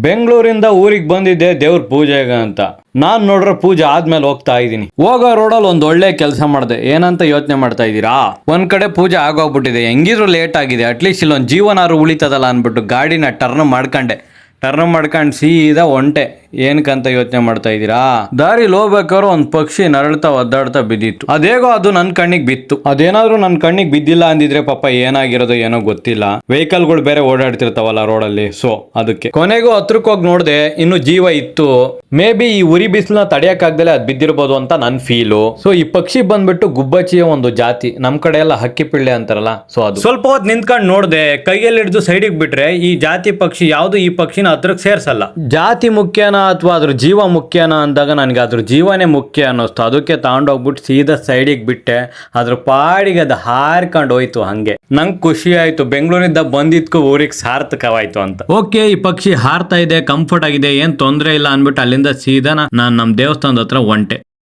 ಬೆಂಗಳೂರಿಂದ ಊರಿಗೆ ಬಂದಿದ್ದೆ ದೇವ್ರ ಪೂಜೆಗೆ ಅಂತ. ನಾನ್ ನೋಡ್ರೆ ಪೂಜೆ ಆದ್ಮೇಲೆ ಹೋಗ್ತಾ ಇದ್ದೀನಿ. ಹೋಗೋ ರೋಡಲ್ಲಿ ಒಂದ್ ಒಳ್ಳೆ ಕೆಲಸ ಮಾಡಿದೆ. ಏನಂತ ಯೋಚನೆ ಮಾಡ್ತಾ ಇದ್ದೀರಾ? ಒಂದ್ ಕಡೆ ಪೂಜೆ ಆಗೋಗ್ಬಿಟ್ಟಿದೆ, ಹೆಂಗಿದ್ರು ಲೇಟ್ ಆಗಿದೆ, ಅಟ್ಲೀಸ್ಟ್ ಇಲ್ಲೊಂದು ಜೀವನಾರು ಉಳಿತದಲ್ಲ ಅನ್ಬಿಟ್ಟು ಗಾಡಿನ ಟರ್ನ್ ಮಾಡ್ಕೊಂಡು ಸೀದಾ ಒಂಟೆ. ಏನಕ್ಕಂತ ಯೋಚನೆ ಮಾಡ್ತಾ ಇದ್ದೀರಾ? ದಾರಿಲಿ ಹೋಗ್ಬೇಕಾದ್ರೆ ಒಂದ್ ಪಕ್ಷಿ ನರಳ್ತಾ ಒದ್ದಾಡ್ತಾ ಬಿದ್ದಿತ್ತು. ಅದೇಗೋ ಅದು ನನ್ ಕಣ್ಣಿಗೆ ಬಿತ್ತು. ಅದೇನಾದ್ರೂ ನನ್ ಕಣ್ಣಿಗೆ ಬಿದ್ದಿಲ್ಲ ಅಂದಿದ್ರೆ ಪಾಪ ಏನಾಗಿರೋದು ಏನೋ ಗೊತ್ತಿಲ್ಲ. ವೆಹಿಕಲ್ಗಳು ಬೇರೆ ಓಡಾಡ್ತಿರ್ತಾವಲ್ಲ ರೋಡಲ್ಲಿ, ಸೊ ಅದಕ್ಕೆ ಕೊನೆಗೂ ಹತ್ರಕ್ಕೆ ಹೋಗಿ ನೋಡ್ದೆ, ಇನ್ನು ಜೀವ ಇತ್ತು. ಮೇ ಬಿ ಈ ಉರಿ ಬಿಸಿಲನ್ನ ತಡೆಯಕ್ಕಾಗ್ದಲೆ ಅದ್ ಬಿದ್ದಿರ್ಬೋದು ಅಂತ ನನ್ ಫೀಲು. ಸೊ ಈ ಪಕ್ಷಿ ಬಂದ್ಬಿಟ್ಟು ಗುಬ್ಬಚ್ಚಿಯ ಒಂದು ಜಾತಿ. ನಮ್ ಕಡೆ ಎಲ್ಲ ಹಕ್ಕಿ ಪಿಳ್ಳೆ ಅಂತಾರಲ್ಲ, ಸೊ ಅದು. ಸ್ವಲ್ಪ ಹೊತ್ತು ನಿಂತ್ಕೊಂಡು ನೋಡ್ದೆ, ಕೈಯಲ್ಲಿ ಹಿಡಿದು ಸೈಡಿಗೆ ಬಿಟ್ರೆ ಈ ಜಾತಿ ಪಕ್ಷಿ ಯಾವ್ದು ಈ ಪಕ್ಷಿನ ಹತ್ರಕ್ಕೆ ಸೇರ್ಸಲ್ಲ. ಜಾತಿ ಮುಖ್ಯನಾ ಅಥವಾ ಅದ್ರ ಜೀವ ಮುಖ್ಯನಾ ಅಂದಾಗ ನನಗೆ ಅದ್ರ ಜೀವನೇ ಮುಖ್ಯ ಅನ್ನಿಸ್ತು. ಅದಕ್ಕೆ ತಗೊಂಡೋಗ್ಬಿಟ್ಟು ಸೀದಾ ಸೈಡಿಗೆ ಬಿಟ್ಟೆ. ಅದ್ರ ಪಾಡಿಗೆ ಅದು ಹಾರ್ಕೊಂಡು ಹೋಯ್ತು. ಹಂಗೆ ನಂಗೆ ಖುಷಿ ಆಯ್ತು, ಬೆಂಗಳೂರಿಂದ ಬಂದಿದ್ಕು ಊರಿಗೆ ಸಾರ್ಥಕವಾಯ್ತು ಅಂತ. ಓಕೆ, ಈ ಪಕ್ಷಿ ಹಾರ್ತಾ ಇದೆ, ಕಂಫರ್ಟ್ ಆಗಿದೆ, ಏನ್ ತೊಂದರೆ ಇಲ್ಲ ಅನ್ಬಿಟ್ಟು ಅಲ್ಲಿಂದ ಸೀದಾ ನಾನು ನಮ್ಮ ದೇವಸ್ಥಾನದ ಹತ್ರ ಹೊಂಟೆ.